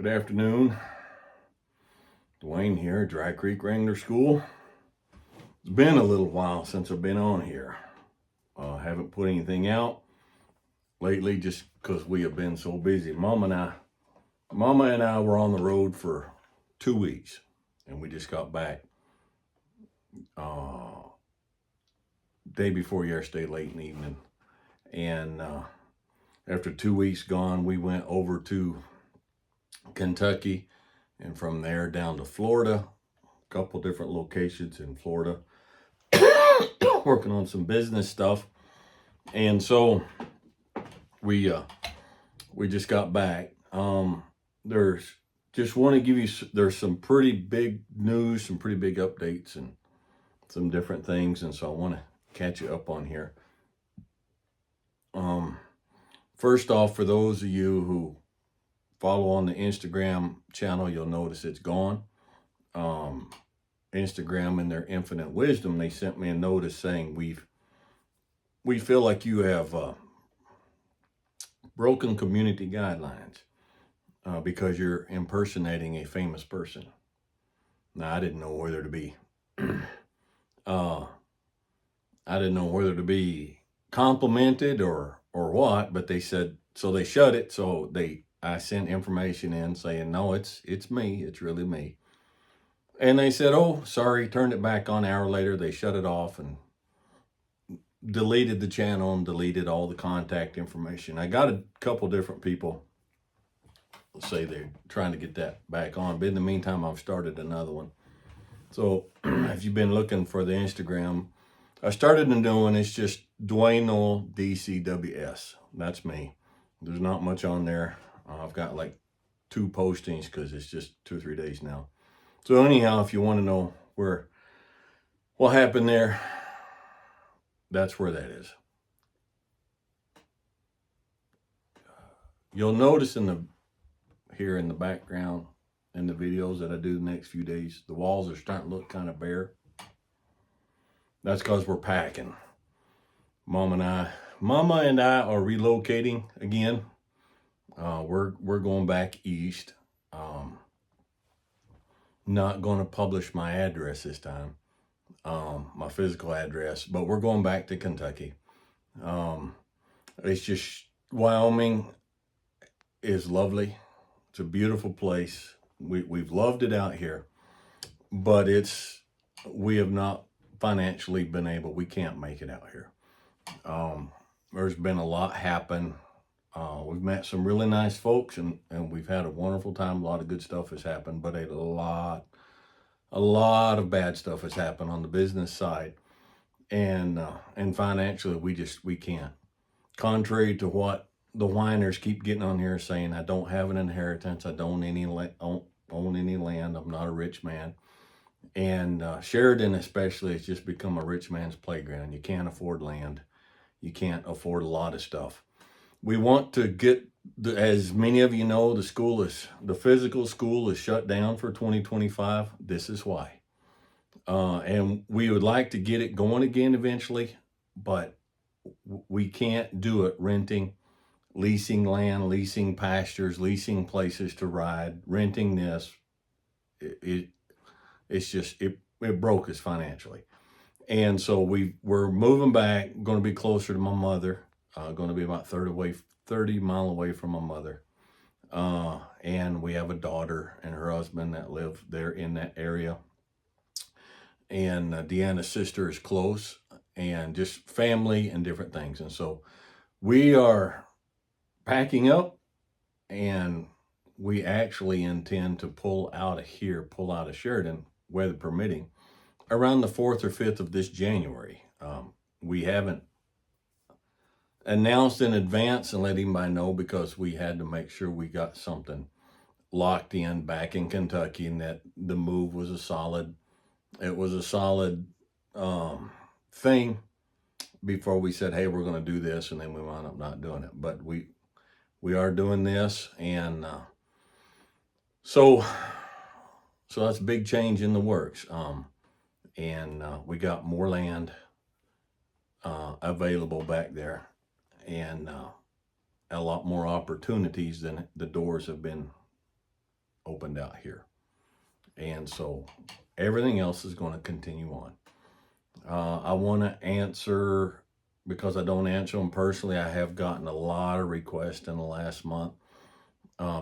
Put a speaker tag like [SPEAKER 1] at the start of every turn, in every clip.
[SPEAKER 1] Good afternoon. Dwayne here, Dry Creek Wrangler School. It's been a little while since I've been on here. Haven't put anything out lately just because we have been so busy. Mama and I were on the road for 2 weeks, and we just got back day before yesterday, late in the evening. And after 2 weeks gone, we went over to Kentucky, and from there down to Florida, a couple different locations in Florida, working on some business stuff. And so we just got back. There's just want to give you, there's some pretty big news, some pretty big updates, and some different things. And so I want to catch you up on here. First off, for those of you who follow on the Instagram channel, you'll notice it's gone. Instagram, in their infinite wisdom, they sent me a notice saying we feel like you have broken community guidelines because you're impersonating a famous person. Now, I didn't know whether to be complimented or what, but they said, so they shut it. So I sent information in saying, no, it's me. It's really me. And they said, oh, sorry, turned it back on. An hour later, they shut it off and deleted the channel and deleted all the contact information. I got a couple different people say they're trying to get that back on, but in the meantime, I've started another one. So if you've been looking for the Instagram, I started a new one. It's just Dwayne Noel DCWS. That's me. There's not much on there. I've got like 2 postings because it's just 2 or 3 days now. So anyhow, if you want to know what happened there, that's where that is. You'll notice here in the background in the videos that I do the next few days, the walls are starting to look kind of bare. That's because we're packing. Mama and I are relocating again. We're going back east. Not going to publish my address this time, my physical address, but we're going back to Kentucky. It's just, Wyoming is lovely. It's a beautiful place. We've loved it out here, but we have not financially been able, we can't make it out here. There's been a lot happen. We've met some really nice folks and we've had a wonderful time. A lot of good stuff has happened, but a lot of bad stuff has happened on the business side. And financially, we can't. Contrary to what the whiners keep getting on here saying, I don't have an inheritance. I don't own any land. I'm not a rich man. And Sheridan especially has just become a rich man's playground. You can't afford land. You can't afford a lot of stuff. We want to get, as many of you know, the physical school is shut down for 2025. This is why. And we would like to get it going again eventually, but we can't do it renting, leasing land, leasing pastures, leasing places to ride, renting this. It's just, it broke us financially. And so we're moving back, going to be closer to my mother, going to be about 30 mile away from my mother. And we have a daughter and her husband that live there in that area. And Deanna's sister is close, and just family and different things. And so we are packing up, and we actually intend to pull out of Sheridan, weather permitting, around the 4th or 5th of this January. We haven't announced in advance and let anybody know because we had to make sure we got something locked in back in Kentucky and that the move was a solid thing before we said, hey, we're going to do this, and then we wound up not doing it. But we are doing this, and so that's a big change in the works. And we got more land available back there, and a lot more opportunities than the doors have been opened out here. And so everything else is going to continue on. I want to answer, because I don't answer them personally, I have gotten a lot of requests in the last month.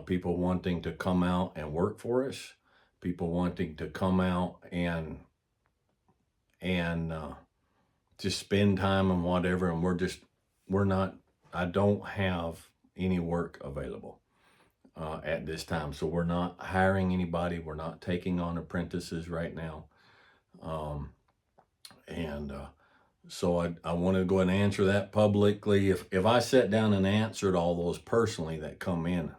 [SPEAKER 1] People wanting to come out and work for us, people wanting to come out and just spend time and whatever. And we're not, I don't have any work available at this time. So we're not hiring anybody. We're not taking on apprentices right now. And so I want to go ahead and answer that publicly. If I sat down and answered all those personally that come in,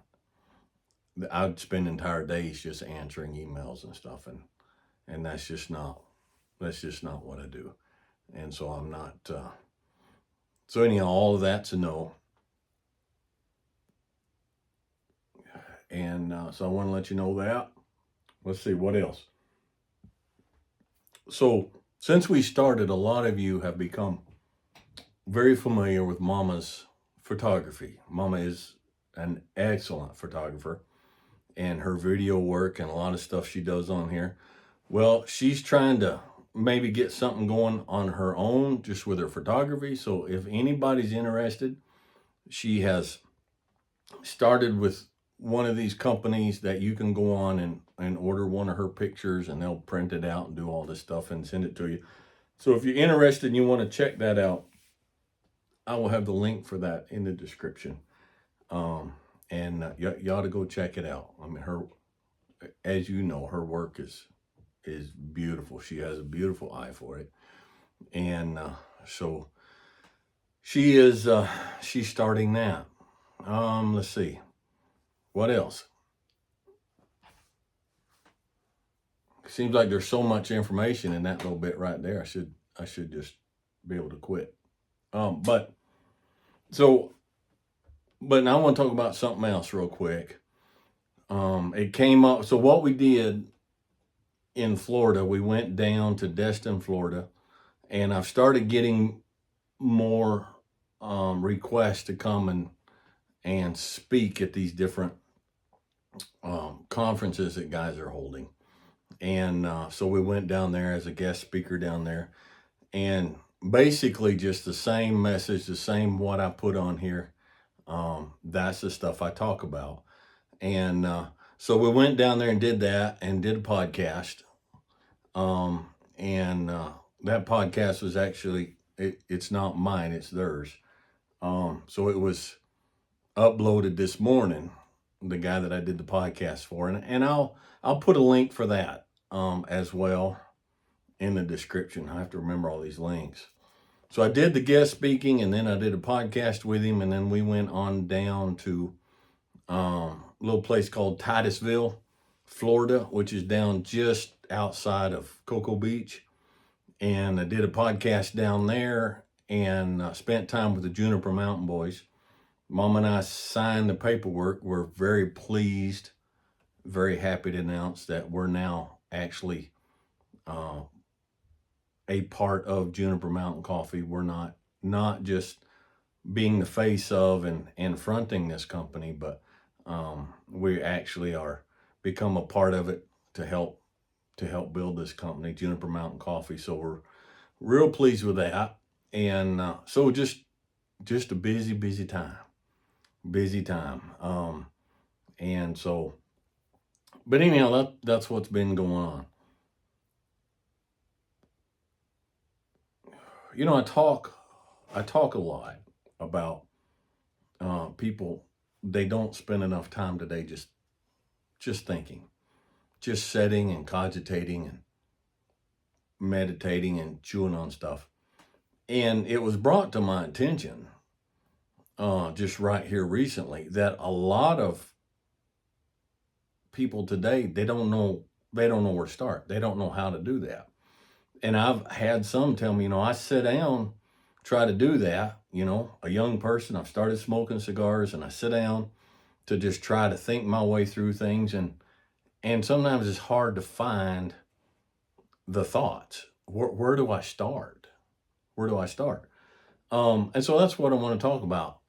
[SPEAKER 1] I'd spend entire days just answering emails and stuff, and that's just not what I do. And so I'm not. So anyhow, all of that's a no. And so I want to let you know that. Let's see what else. So since we started, a lot of you have become very familiar with Mama's photography. Mama is an excellent photographer, and her video work and a lot of stuff she does on here. Well, she's trying to maybe get something going on her own just with her photography. So if anybody's interested, she has started with one of these companies that you can go on and order one of her pictures, and they'll print it out and do all this stuff and send it to you. So if you're interested and you want to check that out, I will have the link for that in the description. And you ought to go check it out. I mean, her, as you know, her work is beautiful. She has a beautiful eye for it. And so she is, she's starting that. Let's see. What else? Seems like there's so much information in that little bit right there. I should just be able to quit. But now I want to talk about something else real quick. It came up. So what we did in Florida, we went down to Destin, Florida, and I've started getting more requests to come and speak at these different conferences that guys are holding. And so we went down there as a guest speaker down there, and basically just the same message, the same what I put on here. That's the stuff I talk about. And so we went down there and did that and did a podcast. And that podcast was actually, it's not mine, it's theirs. So it was uploaded this morning, the guy that I did the podcast for. And I'll put a link for that as well in the description. I have to remember all these links. So I did the guest speaking, and then I did a podcast with him, and then we went on down to a little place called Titusville, Florida, which is down just outside of Cocoa Beach. And I did a podcast down there and spent time with the Juniper Mountain Boys. Mom and I signed the paperwork. We're very pleased, very happy to announce that we're now actually a part of Juniper Mountain Coffee. We're not just being the face of and fronting this company, but we actually are become a part of it to help build this company, Juniper Mountain Coffee. So we're real pleased with that. And so just a busy time. And so, but anyhow, that's what's been going on. You know, I talk a lot about people. They don't spend enough time today just thinking, just sitting and cogitating and meditating and chewing on stuff. And it was brought to my attention just right here recently that a lot of people today, they don't know where to start. They don't know how to do that. And I've had some tell me, I sit down, try to do that, a young person, I've started smoking cigars, and I sit down to just try to think my way through things. And sometimes it's hard to find the thoughts. Where do I start? And so that's what I want to talk about.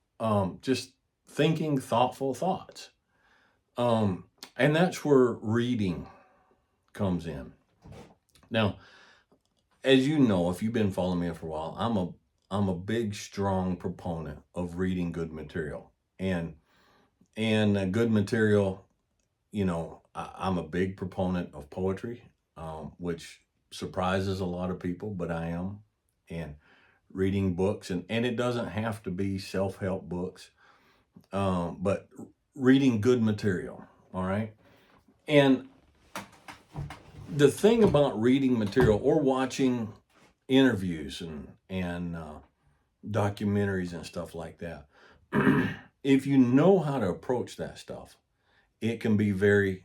[SPEAKER 1] Just thinking thoughtful thoughts. And that's where reading comes in. Now, as you know, if you've been following me for a while, I'm a big, strong proponent of reading good material. And good material, I'm a big proponent of poetry, which surprises a lot of people, but I am. And reading books, and it doesn't have to be self-help books, but reading good material, all right? And the thing about reading material or watching interviews and documentaries and stuff like that, if you know how to approach that stuff, it can be very,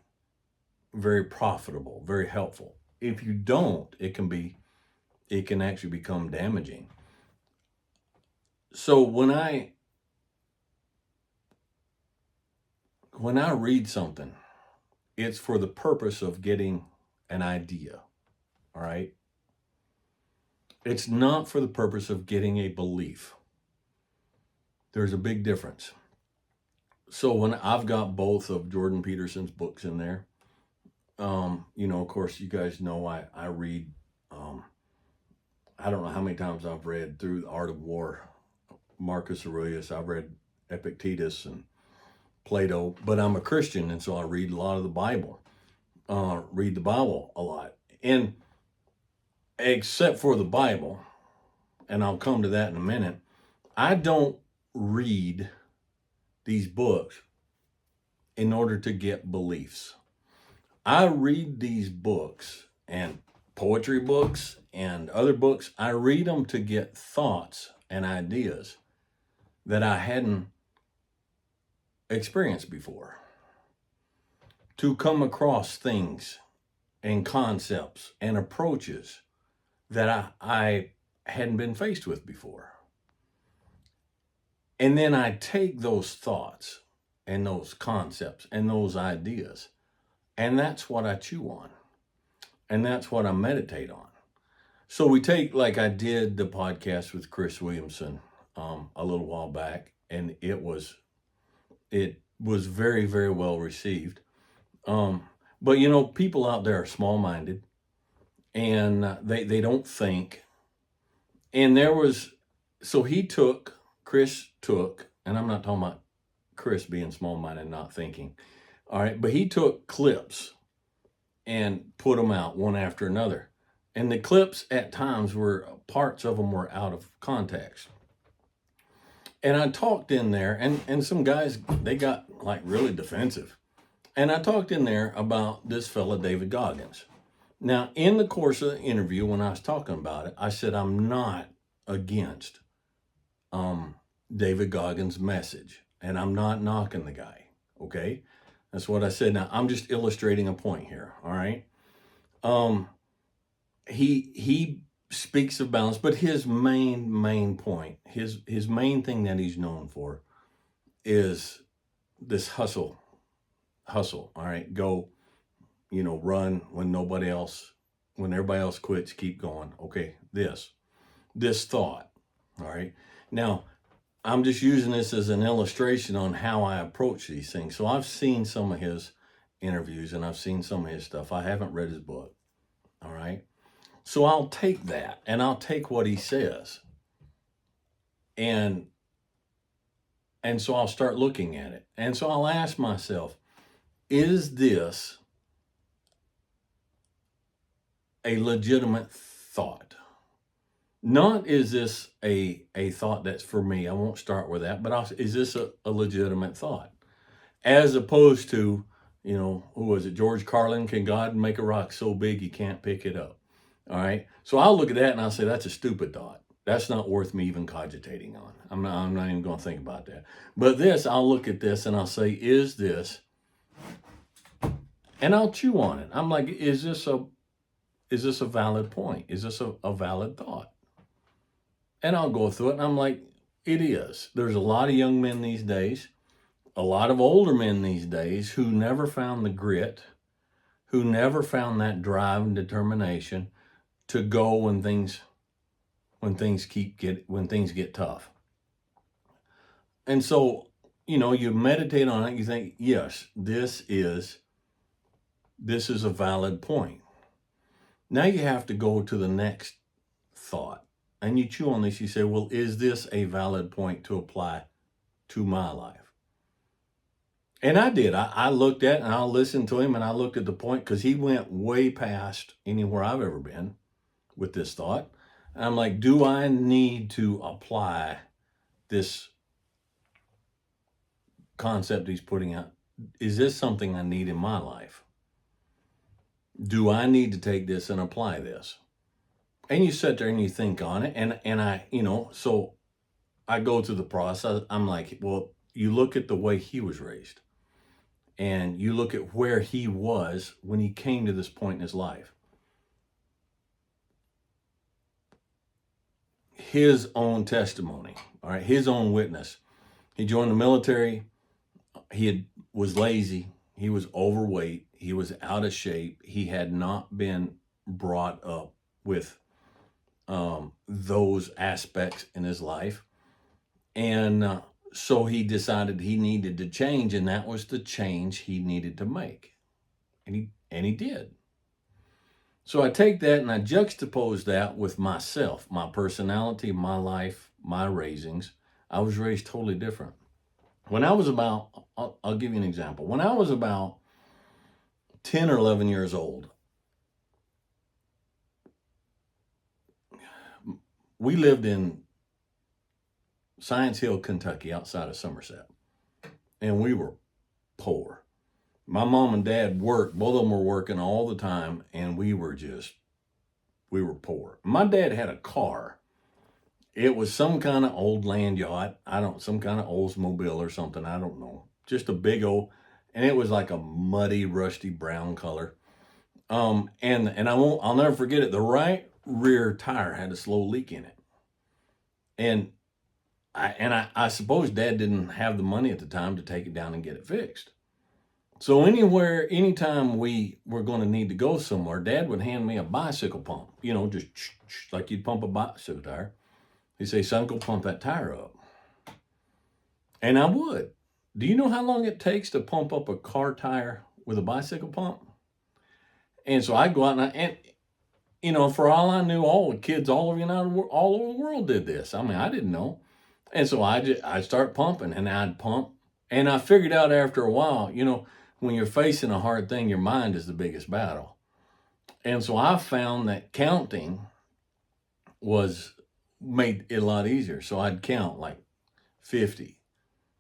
[SPEAKER 1] very profitable, very helpful. If you don't, it can actually become damaging. So when I read something, it's for the purpose of getting an idea, all right? It's not for the purpose of getting a belief. There's a big difference. So when I've got both of Jordan Peterson's books in there, of course, you guys know I read, I don't know how many times I've read through The Art of War, Marcus Aurelius. I've read Epictetus and Plato, but I'm a Christian, and so I read a lot of the Bible, read the Bible a lot. And except for the Bible, and I'll come to that in a minute, I don't read these books in order to get beliefs. I read these books and poetry books and other books, I read them to get thoughts and ideas that I hadn't experienced before, to come across things and concepts and approaches that I hadn't been faced with before. And then I take those thoughts and those concepts and those ideas, and that's what I chew on. And that's what I meditate on. So we take, like I did the podcast with Chris Williamson a little while back, and it was very, very well received. But people out there are small-minded, and they don't think. And so Chris took, and I'm not talking about Chris being small-minded and not thinking, all right, but he took clips and put them out one after another. And the clips at times parts of them were out of context. And I talked in there, and some guys, they got like really defensive. And I talked in there about this fella, David Goggins. Now, in the course of the interview, when I was talking about it, I said, I'm not against David Goggins' message, and I'm not knocking the guy, okay? That's what I said. Now, I'm just illustrating a point here, all right? He speaks of balance, but his main point, his main thing that he's known for is this hustle, all right? Go, run when everybody else quits, keep going. Okay, this thought, all right? Now, I'm just using this as an illustration on how I approach these things. So I've seen some of his interviews and I've seen some of his stuff. I haven't read his book, all right? So I'll take that and I'll take what he says. And so I'll start looking at it. And so I'll ask myself, is this a legitimate thought? Not is this a thought that's for me. I won't start with that, but is this a legitimate thought? As opposed to, who was it? George Carlin, can God make a rock so big you can't pick it up? All right. So I'll look at that and I'll say, that's a stupid thought. That's not worth me even cogitating on. I'm not even going to think about that. But I'll look at this and I'll say, is this, and I'll chew on it. I'm like, is this a valid point? Is this a valid thought? And I'll go through it and I'm like, it is. There's a lot of young men these days, a lot of older men these days who never found the grit, who never found that drive and determination to go when things get tough. And so, you meditate on it, you think, yes, this is this is a valid point. Now you have to go to the next thought and you chew on this. You say, well, is this a valid point to apply to my life? And I did. I looked at and I listened to him and I looked at the point because he went way past anywhere I've ever been with this thought. And I'm like, do I need to apply this concept he's putting out? Is this something I need in my life? Do I need to take this and apply this? And you sit there and you think on it. And I, so I go through the process. I'm like, well, you look at the way he was raised and you look at where he was when he came to this point in his life. His own testimony, all right, his own witness. He joined the military. Was lazy. He was overweight. He was out of shape. He had not been brought up with those aspects in his life. And so he decided he needed to change, and that was the change he needed to make. And he did. So I take that and I juxtapose that with myself, my personality, my life, my raisings. I was raised totally different. When I was about, I'll give you an example. When I was about 10 or 11 years old, we lived in Science Hill, Kentucky, outside of Somerset. And we were poor. My mom and dad worked. Both of them were working all the time. And we were poor. My dad had a car. It was some kind of old land yacht. Some kind of Oldsmobile or something. I don't know. Just a big old, and it was like a muddy, rusty brown color. And I'll never forget it. The right rear tire had a slow leak in it. And I suppose Dad didn't have the money at the time to take it down and get it fixed. So anytime we were going to need to go somewhere, Dad would hand me a bicycle pump, just like you'd pump a bicycle tire. He'd say, son, go pump that tire up. And I would. Do you know how long it takes to pump up a car tire with a bicycle pump? And so I'd go out and for all I knew, all the kids all over the world did this. I mean, I didn't know. And so I'd start pumping and I'd pump. And I figured out after a while, when you're facing a hard thing, your mind is the biggest battle. And so I found that counting made it a lot easier. So I'd count like 50.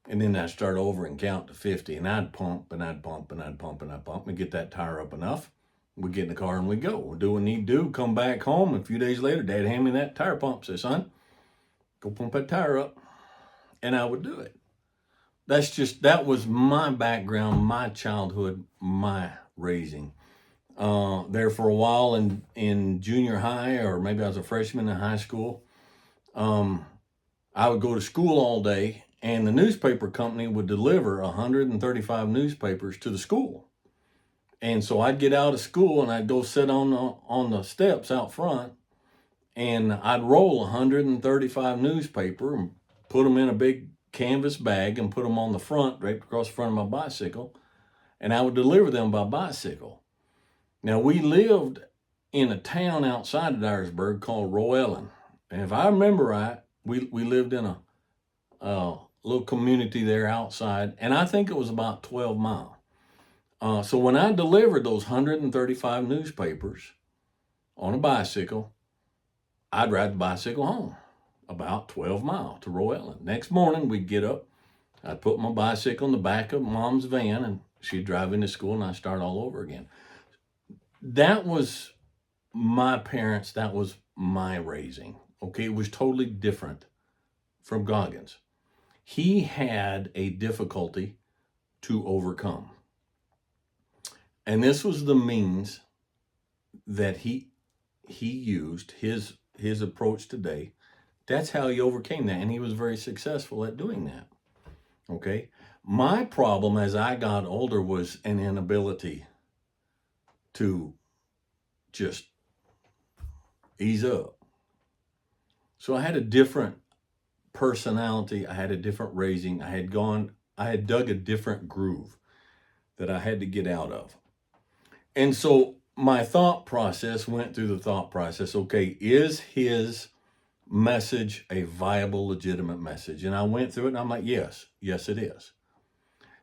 [SPEAKER 1] And then I'd start over and count to 50. And I'd pump and I'd pump and I'd pump and I'd pump and get that tire up enough. We'd get in the car and we'd go. We'd do what we need to do, come back home. And a few days later, Dad hand me that tire pump. Say, son, go pump that tire up. And I would do it. That was my background, my childhood, my raising. There for a while in junior high, or maybe I was a freshman in high school, I would go to school all day, and the newspaper company would deliver 135 newspapers to the school. And so I'd get out of school and I'd go sit on the steps out front, and I'd roll 135 newspaper and put them in a big canvas bag and put them on the front, right across the front of my bicycle, and I would deliver them by bicycle. Now, we lived in a town outside of Dyersburg called Roellen. And if I remember right, we lived in a little community there outside, and I think it was about 12 miles. So when I delivered those 135 newspapers on a bicycle, I'd ride the bicycle home about 12 miles to Roellen. Next morning, we'd get up. I'd put my bicycle in the back of Mom's van, and she'd drive into school, and I'd start all over again. That was my parents. That was my raising. Okay, it was totally different from Goggins. He had a difficulty to overcome. And this was the means that he used, his approach today. That's how he overcame that, and he was very successful at doing that. Okay? My problem as I got older was an inability to just ease up. So I had a different personality. I had a different raising. I had dug a different groove that I had to get out of. And so my thought process went through the thought process. Okay, is his message a viable, legitimate message? And I went through it and I'm like, yes, it is.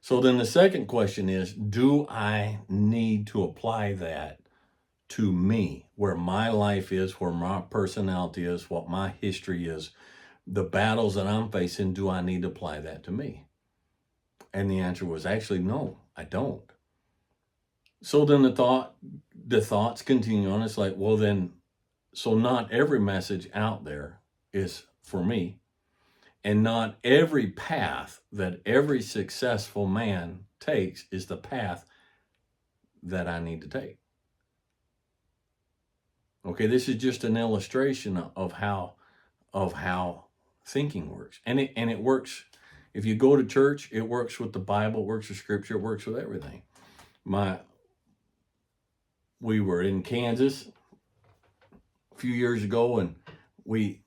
[SPEAKER 1] So then the second question is, do I need to apply that to me, where my life is, where my personality is, what my history is, the battles that I'm facing? Do I need to apply that to me? And the answer was actually no, I don't. So then the thoughts continue on. It's like, well, then, so not every message out there is for me, and not every path that every successful man takes is the path that I need to take. Okay, this is just an illustration of how thinking works, and it works. If you go to church, it works with the Bible, it works with Scripture, it works with everything. We were in Kansas a few years ago, and we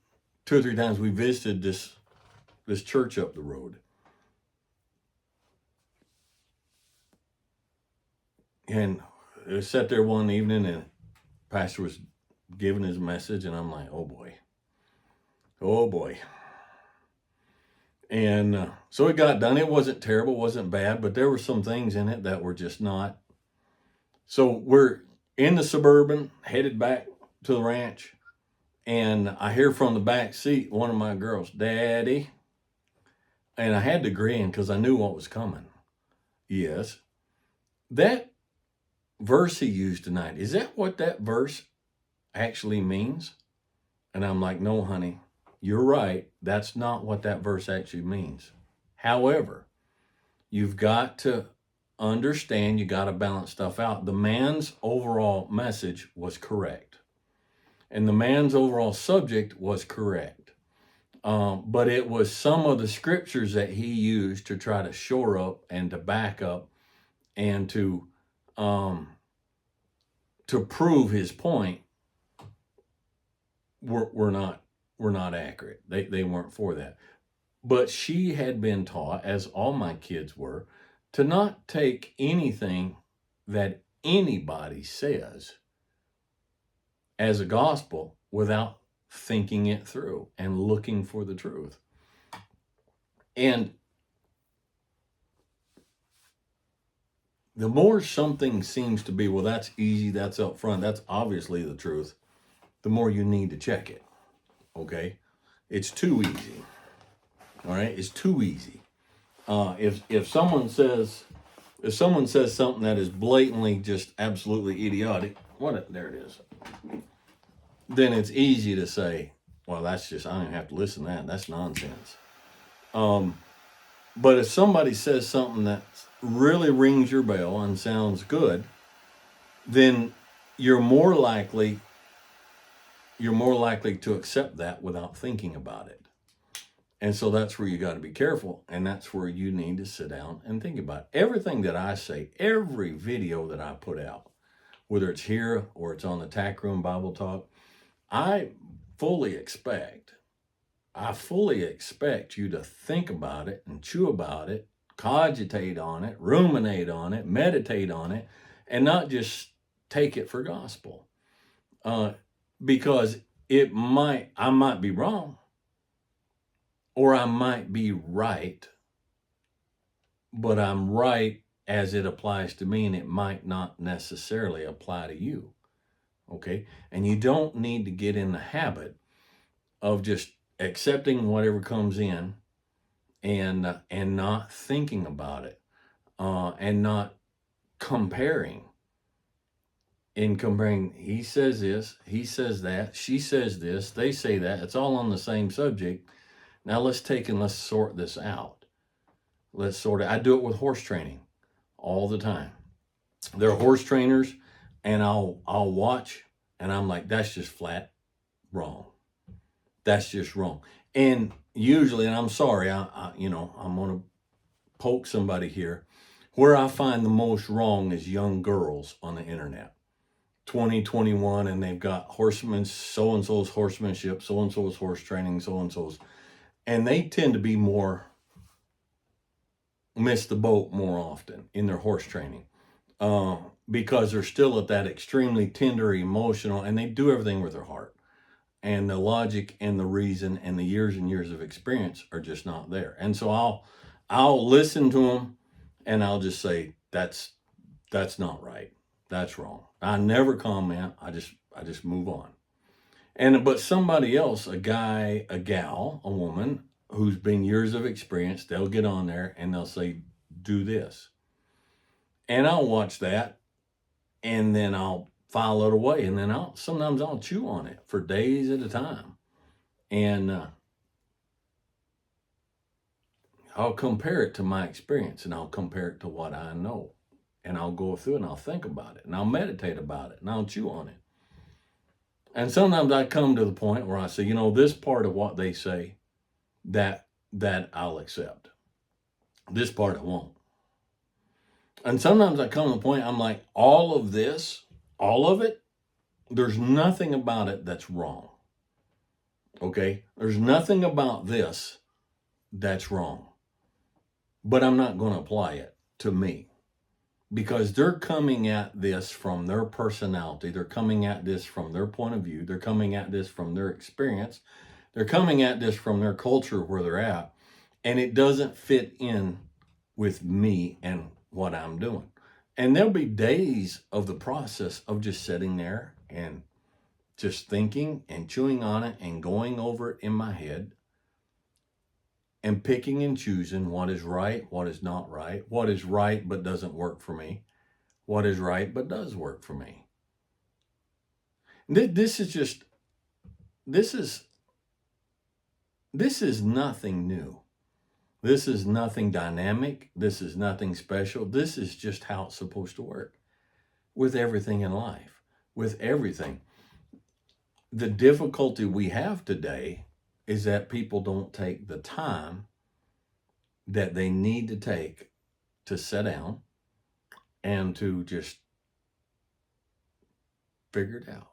[SPEAKER 1] 2 or 3 times we visited this church up the road, and I sat there one evening, and pastor was giving his message, and I'm like, oh boy. And so it got done. It wasn't terrible, wasn't bad, but there were some things in it that were just not. So we're in the Suburban, headed back to the ranch, and I hear from the back seat one of my girls, Daddy. And I had to grin because I knew what was coming. Yes. That verse he used tonight, is that what that verse actually means? And I'm like, no, honey, you're right. That's not what that verse actually means. However, you've got to understand, you got to balance stuff out. The man's overall message was correct, and the man's overall subject was correct. But it was some of the scriptures that he used to try to shore up and to back up and um, to prove his point were not accurate. They weren't for that. But she had been taught, as all my kids were, to not take anything that anybody says as a gospel without thinking it through and looking for the truth. And the more something seems to be, well, that's easy, that's up front, that's obviously the truth, the more you need to check it. Okay? It's too easy. All right? It's too easy. If someone says something that is blatantly just absolutely idiotic, there it is, then it's easy to say, well, that's just, I don't even have to listen to that. That's nonsense. But if somebody says something that really rings your bell and sounds good, then you're more likely to accept that without thinking about it. And so that's where you got to be careful, and that's where you need to sit down and think about it. Everything that I say, every video that I put out, whether it's here or it's on the Tack Room Bible Talk, I fully expect you to think about it and chew about it, cogitate on it, ruminate on it, meditate on it, and not just take it for gospel. Because I might be wrong, or I might be right, but I'm right as it applies to me, and it might not necessarily apply to you. Okay? And you don't need to get in the habit of just accepting whatever comes in and not thinking about it, and not comparing. He says this, he says that, she says this, they say that. It's all on the same subject. Now let's sort this out. Let's sort it. I do it with horse training all the time. There are horse trainers, and I'll watch, and I'm like, that's just flat wrong. That's just wrong. And usually, and I'm sorry, I'm going to poke somebody here. Where I find the most wrong is young girls on the internet. 2021, and they've got horsemen, so-and-so's horsemanship, so-and-so's horse training, so-and-so's. And they tend to miss the boat more often in their horse training. because they're still at that extremely tender, emotional, and they do everything with their heart. And the logic and the reason and the years and years of experience are just not there. And so I'll listen to them, and I'll just say that's not right. That's wrong. I never comment. I just move on. And but somebody else, a guy, a gal, a woman who's been years of experience, they'll get on there and they'll say, do this. And I'll watch that, and then I'll file it away, and then sometimes I'll chew on it for days at a time. And I'll compare it to my experience, and I'll compare it to what I know. And I'll go through and I'll think about it, and I'll meditate about it, and I'll chew on it. And sometimes I come to the point where I say, this part of what they say, that I'll accept. This part I won't. And sometimes I come to the point, I'm like, all of this, all of it, there's nothing about it that's wrong. Okay? There's nothing about this that's wrong. But I'm not going to apply it to me. Because they're coming at this from their personality. They're coming at this from their point of view. They're coming at this from their experience. They're coming at this from their culture where they're at. And it doesn't fit in with me and what I'm doing. And there'll be days of the process of just sitting there and just thinking and chewing on it and going over it in my head and picking and choosing what is right, what is not right, what is right but doesn't work for me, what is right but does work for me. This is nothing new. This is nothing dynamic. This is nothing special. This is just how it's supposed to work with everything in life, with everything. The difficulty we have today is that people don't take the time that they need to take to sit down and to just figure it out.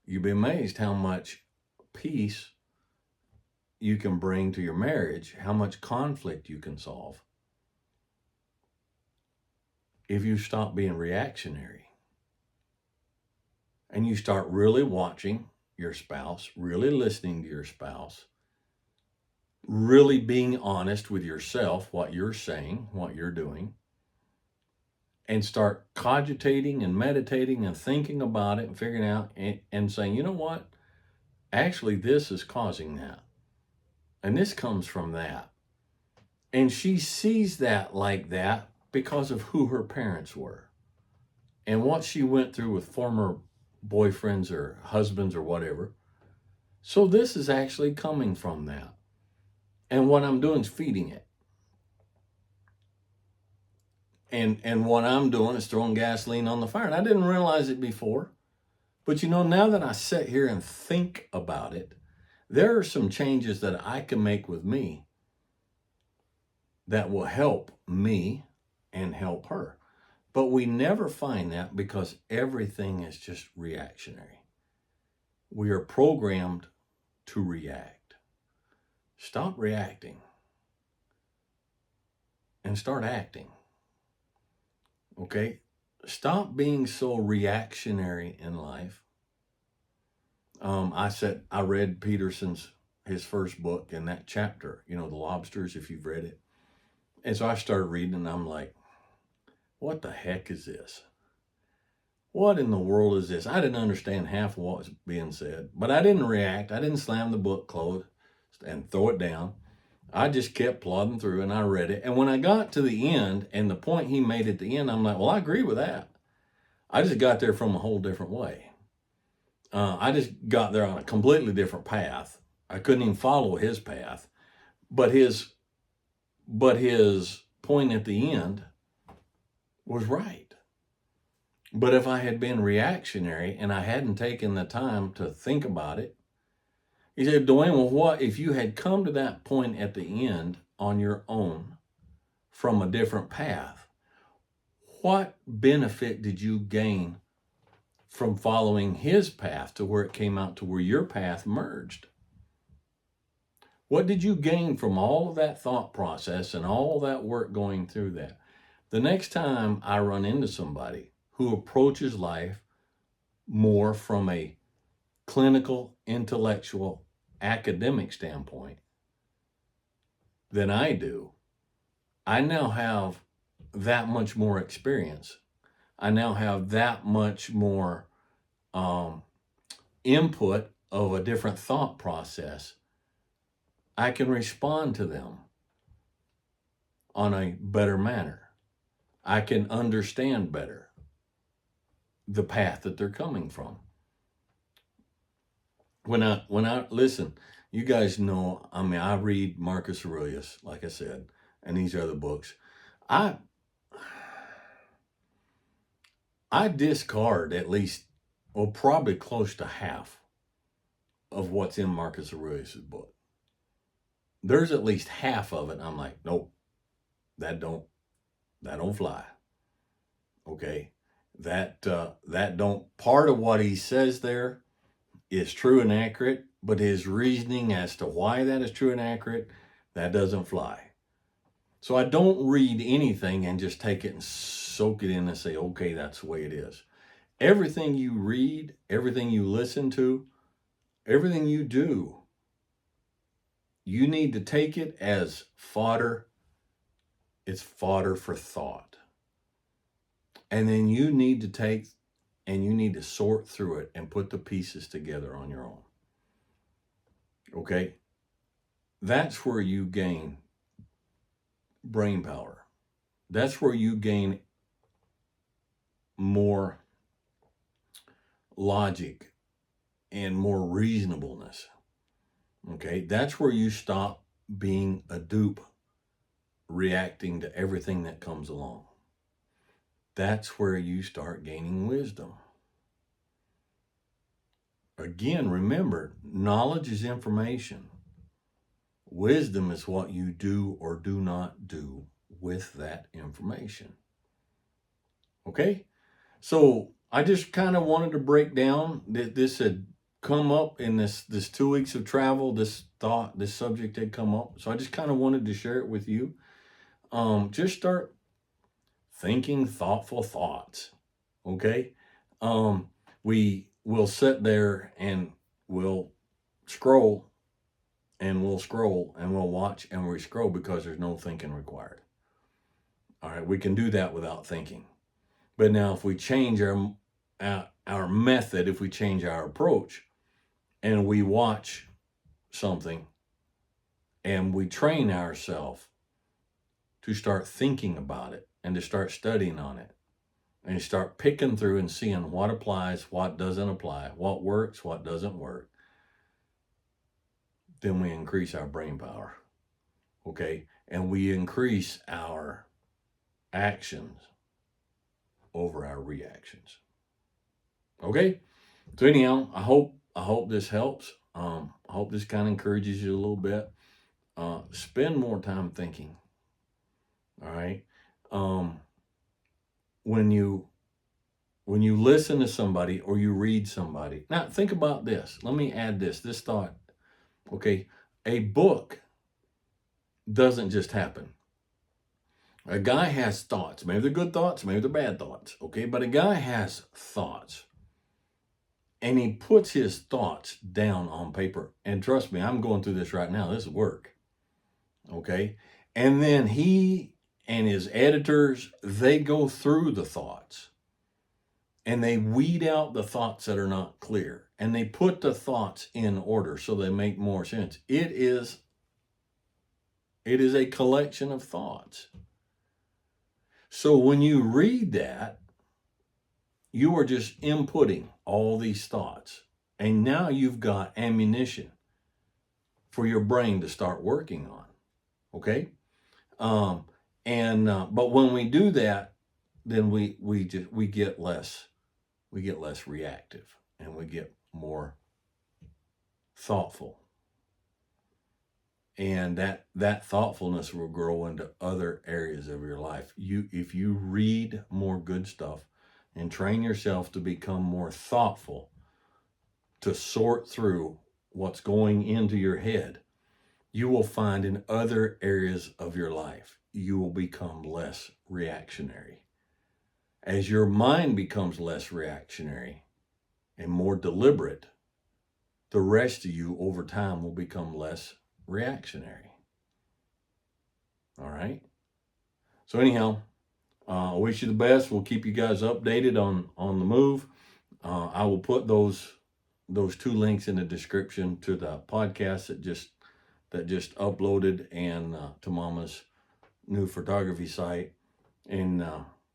[SPEAKER 1] You'd be amazed how much peace you can bring to your marriage, how much conflict you can solve if you stop being reactionary and you start really watching your spouse, really listening to your spouse, really being honest with yourself, what you're saying, what you're doing, and start cogitating and meditating and thinking about it and figuring out and saying, you know what? Actually, this is causing that. And this comes from that. And she sees that like that because of who her parents were and what she went through with former boyfriends or husbands or whatever. So this is actually coming from that. And what I'm doing is feeding it. And what I'm doing is throwing gasoline on the fire. And I didn't realize it before. But now that I sit here and think about it, there are some changes that I can make with me that will help me and help her. But we never find that because everything is just reactionary. We are programmed to react. Stop reacting and start acting. Okay? Stop being so reactionary in life. I read his first book in that chapter, The Lobsters, if you've read it. And so I started reading and I'm like, what the heck is this? What in the world is this? I didn't understand half of what was being said, but I didn't react. I didn't slam the book closed and throw it down. I just kept plodding through and I read it. And when I got to the end and the point he made at the end, I'm like, well, I agree with that. I just got there from a whole different way. I just got there on a completely different path. I couldn't even follow his path. But his point at the end was right. But if I had been reactionary and I hadn't taken the time to think about it, he said, Dwayne, well, what if you had come to that point at the end on your own from a different path? What benefit did you gain from following his path to where it came out to where your path merged? What did you gain from all of that thought process and all that work going through that? The next time I run into somebody who approaches life more from a clinical, intellectual, academic standpoint than I do, I now have that much more experience. I now have that much more um, input of a different thought process. I can respond to them on a better manner. I can understand better the path that they're coming from. When I listen, you guys know, I mean, I read Marcus Aurelius, like I said, and these other books. I I discard at least, well, probably close to half of what's in Marcus Aurelius's book. There's at least half of it. I'm like, nope, that don't that don't fly. Okay, that don't. Part of what he says there is true and accurate, but his reasoning as to why that is true and accurate, that doesn't fly. So I don't read anything and just take it and soak it in and say, okay, that's the way it is. Everything you read, everything you listen to, everything you do, you need to take it as fodder. It's fodder for thought. And then you need to take and you need to sort through it and put the pieces together on your own. Okay? That's where you gain brain power. That's where you gain more logic and more reasonableness. Okay? That's where you stop being a dupe, reacting to everything that comes along. That's where you start gaining wisdom. Again, remember, knowledge is information. Wisdom is what you do or do not do with that information. Okay? So I just kind of wanted to break down that this had come up in this 2 weeks of travel. This subject had come up. So I just kind of wanted to share it with you. Just start thinking thoughtful thoughts. Okay? We will sit there and we'll scroll and we'll scroll and we'll watch and we scroll because there's no thinking required. All right, we can do that without thinking. But now if we change our method, if we change our approach and we watch something and we train ourselves to start thinking about it and to start studying on it and start picking through and seeing what applies, what doesn't apply, what works, what doesn't work, then we increase our brain power. Okay? And we increase our actions over our reactions. Okay? So anyhow, I hope this helps. I hope this kind of encourages you a little bit. Spend more time thinking. All right? When you listen to somebody or you read somebody. Now think about this. Let me add this thought. Okay? A book doesn't just happen. A guy has thoughts. Maybe they're good thoughts, maybe they're bad thoughts. Okay? But a guy has thoughts. And he puts his thoughts down on paper. And trust me, I'm going through this right now. This is work. Okay? And then he and his editors, they go through the thoughts. And they weed out the thoughts that are not clear. And they put the thoughts in order so they make more sense. It is a collection of thoughts. So when you read that, you are just inputting all these thoughts. And now you've got ammunition for your brain to start working on. Okay? But when we do that, then we get less reactive and we get more thoughtful. And that thoughtfulness will grow into other areas of your life. If you read more good stuff and train yourself to become more thoughtful, to sort through what's going into your head, you will find in other areas of your life, you will become less reactionary. As your mind becomes less reactionary and more deliberate, the rest of you over time will become less reactionary. All right? So anyhow, I wish you the best. We'll keep you guys updated on the move. I will put those 2 links in the description to the podcast that just uploaded, and to Mama's new photography site. And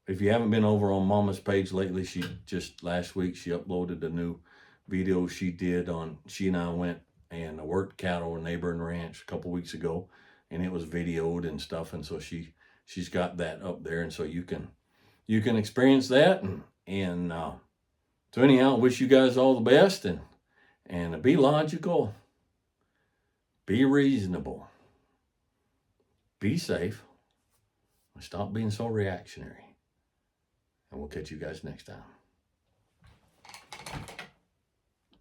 [SPEAKER 1] if you haven't been over on Mama's page lately, she just last week she uploaded a new video she did on. She and I went and worked cattle a neighboring ranch a couple weeks ago, and it was videoed and stuff. And so she's got that up there, and so you can experience that. And so anyhow, I wish you guys all the best, and be logical, be reasonable, be safe, and stop being so reactionary. And we'll catch you guys next time.